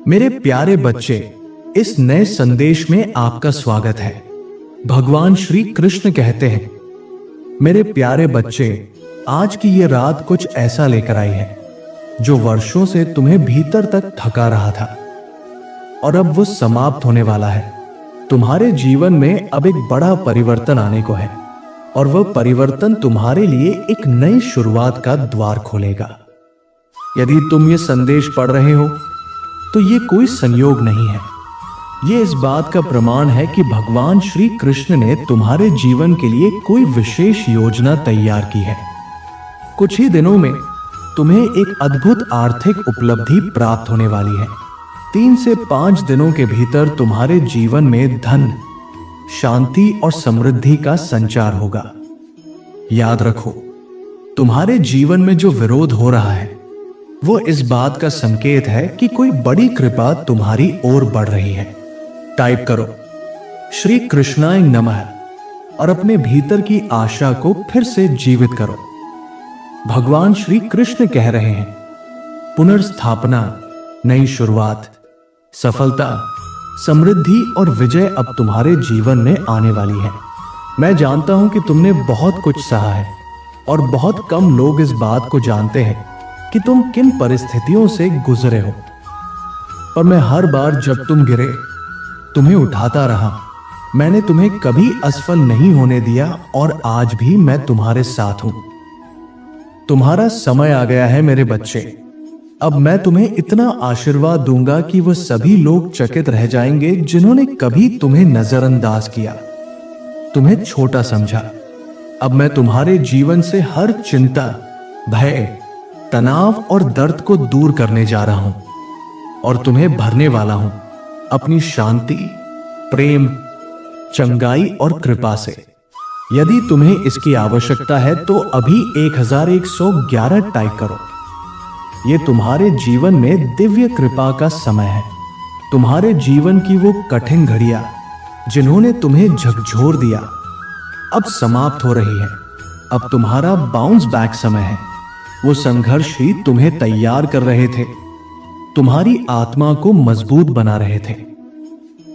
मेरे प्यारे बच्चे, इस नए संदेश में आपका स्वागत है। भगवान श्री कृष्ण कहते हैं, मेरे प्यारे बच्चे, आज की ये रात कुछ ऐसा लेकर आई है जो वर्षों से तुम्हें भीतर तक थका रहा था और अब वो समाप्त होने वाला है। तुम्हारे जीवन में अब एक बड़ा परिवर्तन आने को है और वह परिवर्तन तुम्हारे लिए एक नई शुरुआत का द्वार खोलेगा। यदि तुम ये संदेश पढ़ रहे हो तो ये कोई संयोग नहीं है, ये इस बात का प्रमाण है कि भगवान श्री कृष्ण ने तुम्हारे जीवन के लिए कोई विशेष योजना तैयार की है। कुछ ही दिनों में तुम्हें एक अद्भुत आर्थिक उपलब्धि प्राप्त होने वाली है। 3 से 5 दिनों के भीतर तुम्हारे जीवन में धन, शांति और समृद्धि का संचार होगा। याद रखो, तुम्हारे जीवन में जो विरोध हो रहा है वो इस बात का संकेत है कि कोई बड़ी कृपा तुम्हारी ओर बढ़ रही है। टाइप करो श्री कृष्णाय नमः और अपने भीतर की आशा को फिर से जीवित करो। भगवान श्री कृष्ण कह रहे हैं, पुनर्स्थापना, नई शुरुआत, सफलता, समृद्धि और विजय अब तुम्हारे जीवन में आने वाली है। मैं जानता हूं कि तुमने बहुत कुछ सहा है और बहुत कम लोग इस बात को जानते हैं कि तुम किन परिस्थितियों से गुजरे हो। पर मैं हर बार जब तुम गिरे तुम्हें उठाता रहा। मैंने तुम्हें कभी असफल नहीं होने दिया और आज भी मैं तुम्हारे साथ हूं। तुम्हारा समय आ गया है मेरे बच्चे। अब मैं तुम्हें इतना आशीर्वाद दूंगा कि वह सभी लोग चकित रह जाएंगे जिन्होंने कभी तुम्हें नजरअंदाज किया, तुम्हें छोटा समझा। अब मैं तुम्हारे जीवन से हर चिंता, भय, तनाव और दर्द को दूर करने जा रहा हूं और तुम्हें भरने वाला हूं अपनी शांति, प्रेम, चंगाई और कृपा से। यदि तुम्हें इसकी आवश्यकता है तो अभी 1111 टाइप करो। यह तुम्हारे जीवन में दिव्य कृपा का समय है। तुम्हारे जीवन की वो कठिन घड़ियां जिन्होंने तुम्हें झकझोर दिया अब समाप्त हो रही है। अब तुम्हारा बाउंस बैक समय है। वो संघर्ष ही तुम्हें तैयार कर रहे थे, तुम्हारी आत्मा को मजबूत बना रहे थे।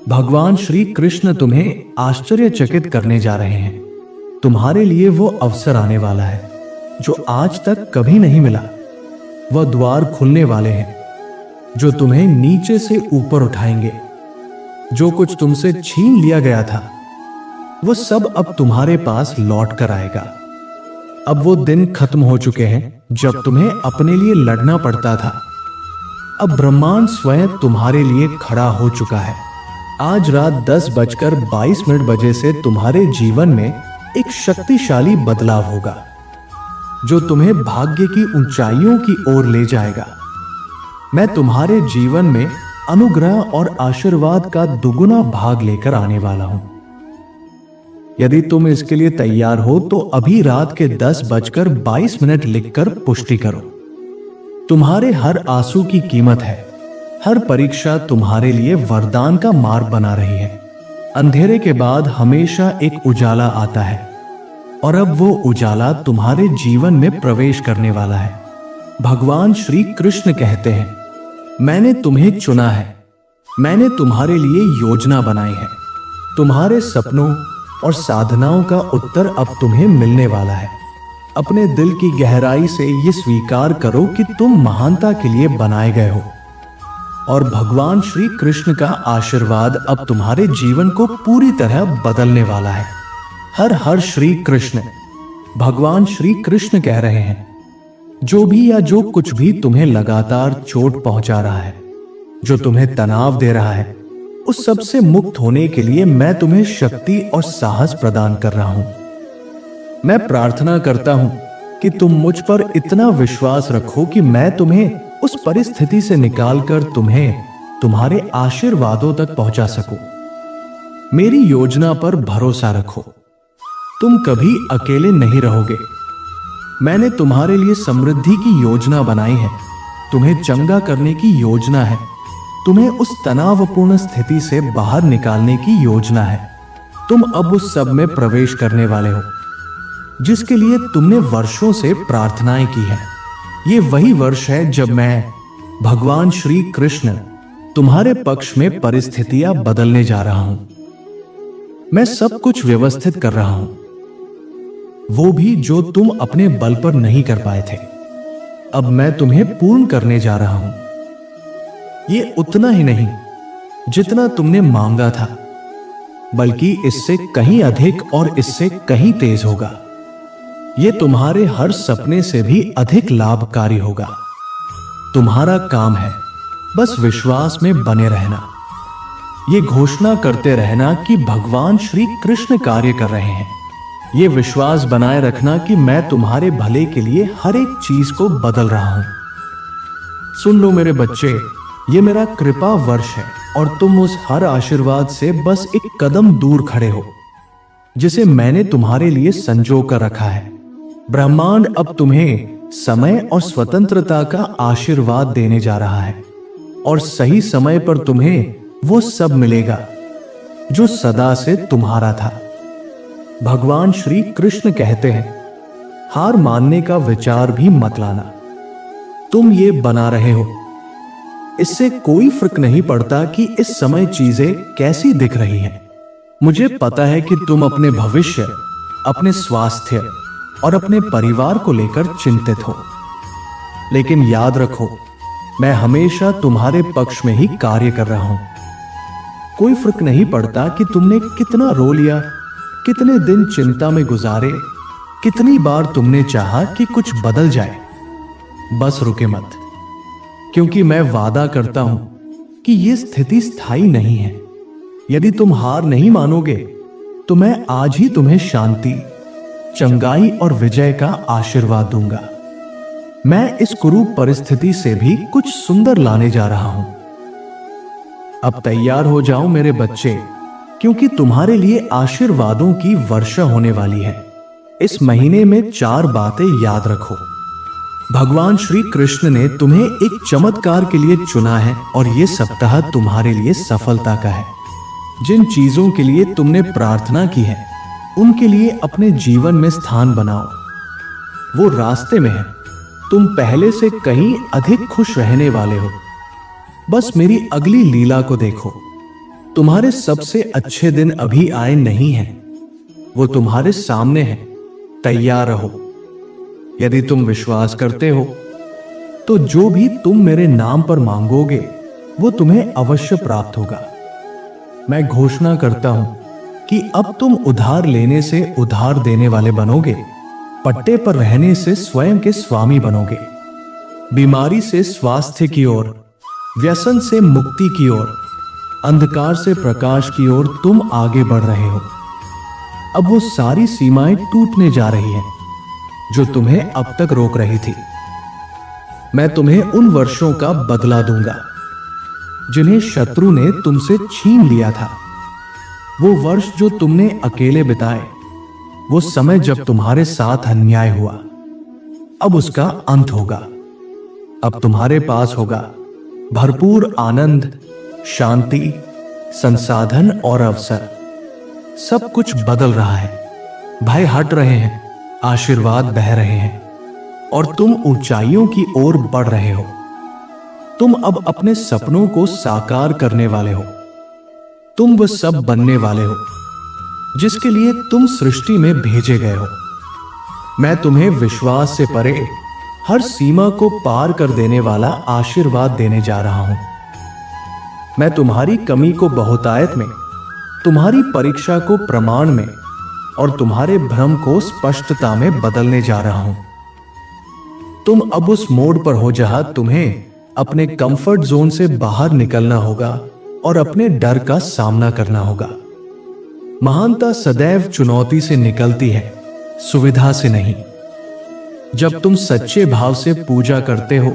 भगवान श्री कृष्ण तुम्हें आश्चर्यचकित करने जा रहे हैं। तुम्हारे लिए वो अवसर आने वाला है जो आज तक कभी नहीं मिला। वह द्वार खुलने वाले हैं जो तुम्हें नीचे से ऊपर उठाएंगे। जो कुछ तुमसे छीन लिया गया था वो सब अब तुम्हारे पास लौट कर आएगा। अब वो दिन खत्म हो चुके हैं जब तुम्हें अपने लिए लड़ना पड़ता था। अब ब्रह्मांड स्वयं तुम्हारे लिए खड़ा हो चुका है। आज रात 10:22 बजे से तुम्हारे जीवन में एक शक्तिशाली बदलाव होगा जो तुम्हें भाग्य की ऊंचाइयों की ओर ले जाएगा। मैं तुम्हारे जीवन में अनुग्रह और आशीर्वाद का दुगुना भाग लेकर आने वाला हूं। यदि तुम इसके लिए तैयार हो तो अभी रात के 10:22 लिखकर पुष्टि करो। तुम्हारे हर आंसू की कीमत है। हर परीक्षा तुम्हारे लिए वरदान का मार्ग बना रही है। अंधेरे के बाद हमेशा एक उजाला आता है और अब वो उजाला तुम्हारे जीवन में प्रवेश करने वाला है। भगवान श्री कृष्ण कहते हैं, मैंने तुम्हें चुना है। मैंने तुम्हारे लिए योजना बनाई है। तुम्हारे सपनों और साधनाओं का उत्तर अब तुम्हें मिलने वाला है। अपने दिल की गहराई से ये स्वीकार करो कि तुम महानता के लिए बनाए गए हो और भगवान श्री कृष्ण का आशीर्वाद अब तुम्हारे जीवन को पूरी तरह बदलने वाला है। हर हर श्री कृष्ण। भगवान श्री कृष्ण कह रहे हैं, जो भी या जो कुछ भी तुम्हें लगातार चोट पहुंचा रहा है, जो तुम्हें तनाव दे रहा है, उस सब से मुक्त होने के लिए मैं तुम्हें शक्ति और साहस प्रदान कर रहा हूं। मैं प्रार्थना करता हूं कि तुम मुझ पर इतना विश्वास रखो कि मैं तुम्हें उस परिस्थिति से निकालकर तुम्हें तुम्हारे आशीर्वादों तक पहुंचा सकूं। मेरी योजना पर भरोसा रखो। तुम कभी अकेले नहीं रहोगे। मैंने तुम्हारे लिए समृद्धि की योजना बनाई है। तुम्हें चंगा करने की योजना है। तुम्हें उस तनावपूर्ण स्थिति से बाहर निकालने की योजना है। तुम अब उस सब में प्रवेश करने वाले हो जिसके लिए तुमने वर्षों से प्रार्थनाएं की है। ये वही वर्ष है जब मैं भगवान श्री कृष्ण तुम्हारे पक्ष में परिस्थितियां बदलने जा रहा हूं। मैं सब कुछ व्यवस्थित कर रहा हूं, वो भी जो तुम अपने बल पर नहीं कर पाए थे, अब मैं तुम्हें पूर्ण करने जा रहा हूं। ये उतना ही नहीं जितना तुमने मांगा था, बल्कि इससे कहीं अधिक और इससे कहीं तेज होगा। ये तुम्हारे हर सपने से भी अधिक लाभकारी होगा। तुम्हारा काम है बस विश्वास में बने रहना, ये घोषणा करते रहना कि भगवान श्री कृष्ण कार्य कर रहे हैं। ये विश्वास बनाए रखना कि मैं तुम्हारे भले के लिए हर एक चीज को बदल रहा हूं। सुन लो मेरे बच्चे, ये मेरा कृपा वर्ष है और तुम उस हर आशीर्वाद से बस एक कदम दूर खड़े हो जिसे मैंने तुम्हारे लिए संजो कर रखा है। ब्रह्मांड अब तुम्हें समय और स्वतंत्रता का आशीर्वाद देने जा रहा है और सही समय पर तुम्हें वो सब मिलेगा जो सदा से तुम्हारा था। भगवान श्री कृष्ण कहते हैं, हार मानने का विचार भी मत लाना। तुम ये बना रहे हो, इससे कोई फर्क नहीं पड़ता कि इस समय चीजें कैसी दिख रही हैं। मुझे पता है कि तुम अपने भविष्य, अपने स्वास्थ्य और अपने परिवार को लेकर चिंतित हो, लेकिन याद रखो, मैं हमेशा तुम्हारे पक्ष में ही कार्य कर रहा हूं। कोई फर्क नहीं पड़ता कि तुमने कितना रो लिया, कितने दिन चिंता में गुजारे, कितनी बार तुमने चाहा कि कुछ बदल जाए। बस रुके मत, क्योंकि मैं वादा करता हूं कि यह स्थिति स्थायी नहीं है। यदि तुम हार नहीं मानोगे तो मैं आज ही तुम्हें शांति, चंगाई और विजय का आशीर्वाद दूंगा। मैं इस कुरूप परिस्थिति से भी कुछ सुंदर लाने जा रहा हूं। अब तैयार हो जाओ मेरे बच्चे, क्योंकि तुम्हारे लिए आशीर्वादों की वर्षा होने वाली है। इस महीने में 4 बातें याद रखो। भगवान श्री कृष्ण ने तुम्हें एक चमत्कार के लिए चुना है और यह सप्ताह तुम्हारे लिए सफलता का है। जिन चीजों के लिए तुमने प्रार्थना की है, उनके लिए अपने जीवन में स्थान बनाओ। वो रास्ते में है। तुम पहले से कहीं अधिक खुश रहने वाले हो। बस मेरी अगली लीला को देखो। तुम्हारे सबसे अच्छे दिन अभी आए नहीं हैं, वो तुम्हारे सामने है। तैयार रहो। यदि तुम विश्वास करते हो तो जो भी तुम मेरे नाम पर मांगोगे वो तुम्हें अवश्य प्राप्त होगा। मैं घोषणा करता हूं कि अब तुम उधार लेने से उधार देने वाले बनोगे, पट्टे पर रहने से स्वयं के स्वामी बनोगे, बीमारी से स्वास्थ्य की ओर, व्यसन से मुक्ति की ओर, अंधकार से प्रकाश की ओर तुम आगे बढ़ रहे हो। अब वो सारी सीमाएं टूटने जा रही हैं जो तुम्हें अब तक रोक रही थी। मैं तुम्हें उन वर्षों का बदला दूंगा जिन्हें शत्रु ने तुमसे छीन लिया था। वो वर्ष जो तुमने अकेले बिताए, वो समय जब तुम्हारे साथ अन्याय हुआ, अब उसका अंत होगा। अब तुम्हारे पास होगा भरपूर आनंद, शांति, संसाधन और अवसर। सब कुछ बदल रहा है। भय हट रहे हैं, आशीर्वाद बह रहे हैं और तुम ऊंचाइयों की ओर बढ़ रहे हो। तुम अब अपने सपनों को साकार करने वाले हो। तुम वो सब बनने वाले हो जिसके लिए तुम सृष्टि में भेजे गए हो। मैं तुम्हें विश्वास से परे हर सीमा को पार कर देने वाला आशीर्वाद देने जा रहा हूं। मैं तुम्हारी कमी को बहुतायत में, तुम्हारी परीक्षा को प्रमाण में और तुम्हारे भ्रम को स्पष्टता में बदलने जा रहा हूं। तुम अब उस मोड़ पर हो जहां तुम्हें अपने कंफर्ट जोन से बाहर निकलना होगा और अपने डर का सामना करना होगा। महानता सदैव चुनौती से निकलती है, सुविधा से नहीं। जब तुम सच्चे भाव से पूजा करते हो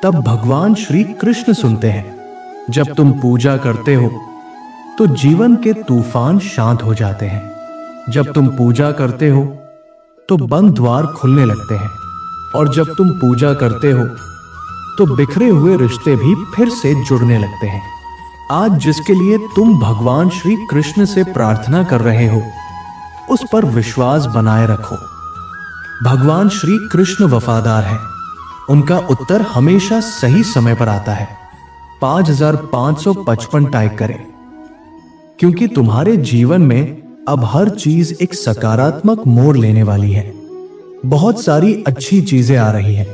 तब भगवान श्री कृष्ण सुनते हैं। जब तुम पूजा करते हो तो जीवन के तूफान शांत हो जाते हैं। जब तुम पूजा करते हो तो बंद द्वार खुलने लगते हैं और जब तुम पूजा करते हो तो बिखरे हुए रिश्ते भी फिर से जुड़ने लगते हैं। आज जिसके लिए तुम भगवान श्री कृष्ण से प्रार्थना कर रहे हो, उस पर विश्वास बनाए रखो। भगवान श्री कृष्ण वफादार है। उनका उत्तर हमेशा सही समय पर आता है। 5555 टाइप करें, क्योंकि तुम्हारे जीवन में अब हर चीज एक सकारात्मक मोड़ लेने वाली है। बहुत सारी अच्छी चीजें आ रही हैं,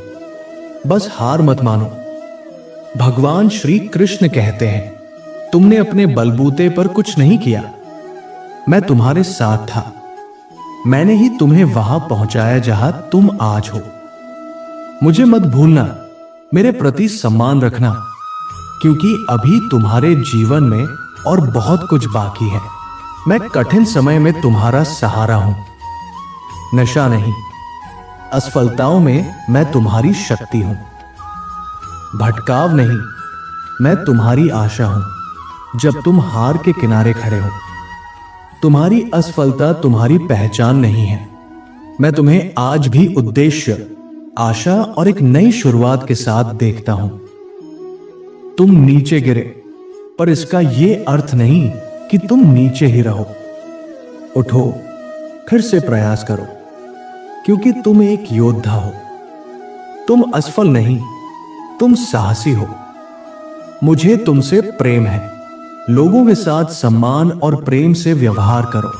बस हार मत मानो। भगवान श्री कृष्ण कहते हैं, तुमने अपने बलबूते पर कुछ नहीं किया, मैं तुम्हारे साथ था। मैंने ही तुम्हें वहां पहुंचाया जहां तुम आज हो। मुझे मत भूलना, मेरे प्रति सम्मान रखना, क्योंकि अभी तुम्हारे जीवन में और बहुत कुछ बाकी है। मैं कठिन समय में तुम्हारा सहारा हूं। नशा नहीं, असफलताओं में मैं तुम्हारी शक्ति हूं। भटकाव नहीं, मैं तुम्हारी आशा हूं जब तुम हार के किनारे खड़े हो। तुम्हारी असफलता तुम्हारी पहचान नहीं है। मैं तुम्हें आज भी उद्देश्य, आशा और एक नई शुरुआत के साथ देखता हूं। तुम नीचे गिरे, पर इसका यह अर्थ नहीं कि तुम नीचे ही रहो। उठो, फिर से प्रयास करो, क्योंकि तुम एक योद्धा हो। तुम असफल नहीं, तुम साहसी हो। मुझे तुमसे प्रेम है। लोगों के साथ सम्मान और प्रेम से व्यवहार करो,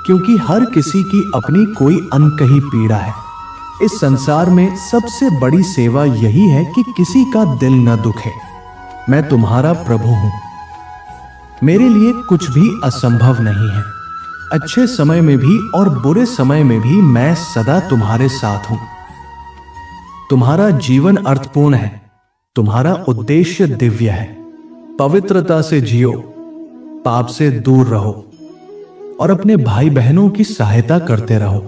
क्योंकि हर किसी की अपनी कोई अनकही पीड़ा है। इस संसार में सबसे बड़ी सेवा यही है कि किसी का दिल न दुखे। मैं तुम्हारा प्रभु हूं। मेरे लिए कुछ भी असंभव नहीं है। अच्छे समय में भी और बुरे समय में भी मैं सदा तुम्हारे साथ हूं। तुम्हारा जीवन अर्थपूर्ण है। तुम्हारा उद्देश्य दिव्य है। पवित्रता से जियो, पाप से दूर रहो और अपने भाई बहनों की सहायता करते रहो।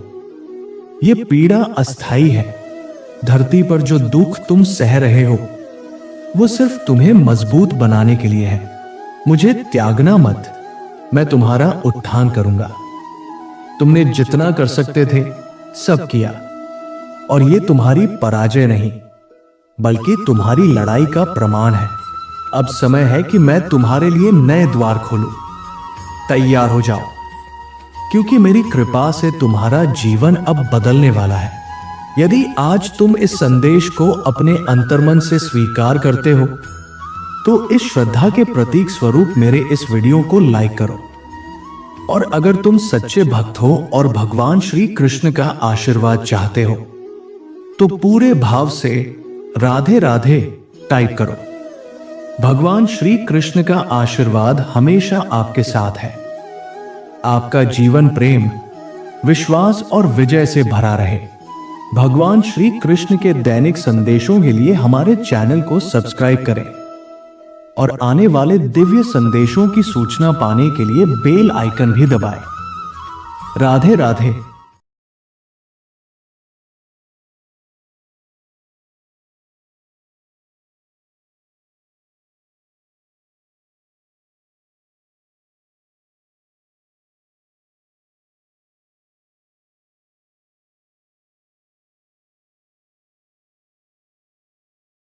यह पीड़ा अस्थाई है। धरती पर जो दुख तुम सह रहे हो, वो सिर्फ तुम्हें मजबूत बनाने के लिए है। मुझे त्यागना मत, मैं तुम्हारा उत्थान करूंगा। तुमने जितना कर सकते थे सब किया, और ये तुम्हारी पराजय नहीं, बल्कि तुम्हारी लड़ाई का प्रमाण है। अब समय है कि मैं तुम्हारे लिए नए द्वार खोलूं। तैयार हो जाओ, क्योंकि मेरी कृपा से तुम्हारा जीवन अब बदलने वाला है। यदि आज तुम इस संदेश को अपने अंतर्मन से स्वीकार करते हो, तो इस श्रद्धा के प्रतीक स्वरूप मेरे इस वीडियो को लाइक करो। और अगर तुम सच्चे भक्त हो और भगवान श्री कृष्ण का आशीर्वाद चाहते हो, तो पूरे भाव से राधे राधे टाइप करो। भगवान श्री कृष्ण का आशीर्वाद हमेशा आपके साथ है। आपका जीवन प्रेम, विश्वास और विजय से भरा रहे। भगवान श्री कृष्ण के दैनिक संदेशों के लिए हमारे चैनल को सब्सक्राइब करें और आने वाले दिव्य संदेशों की सूचना पाने के लिए बेल आइकन भी दबाएं। राधे राधे।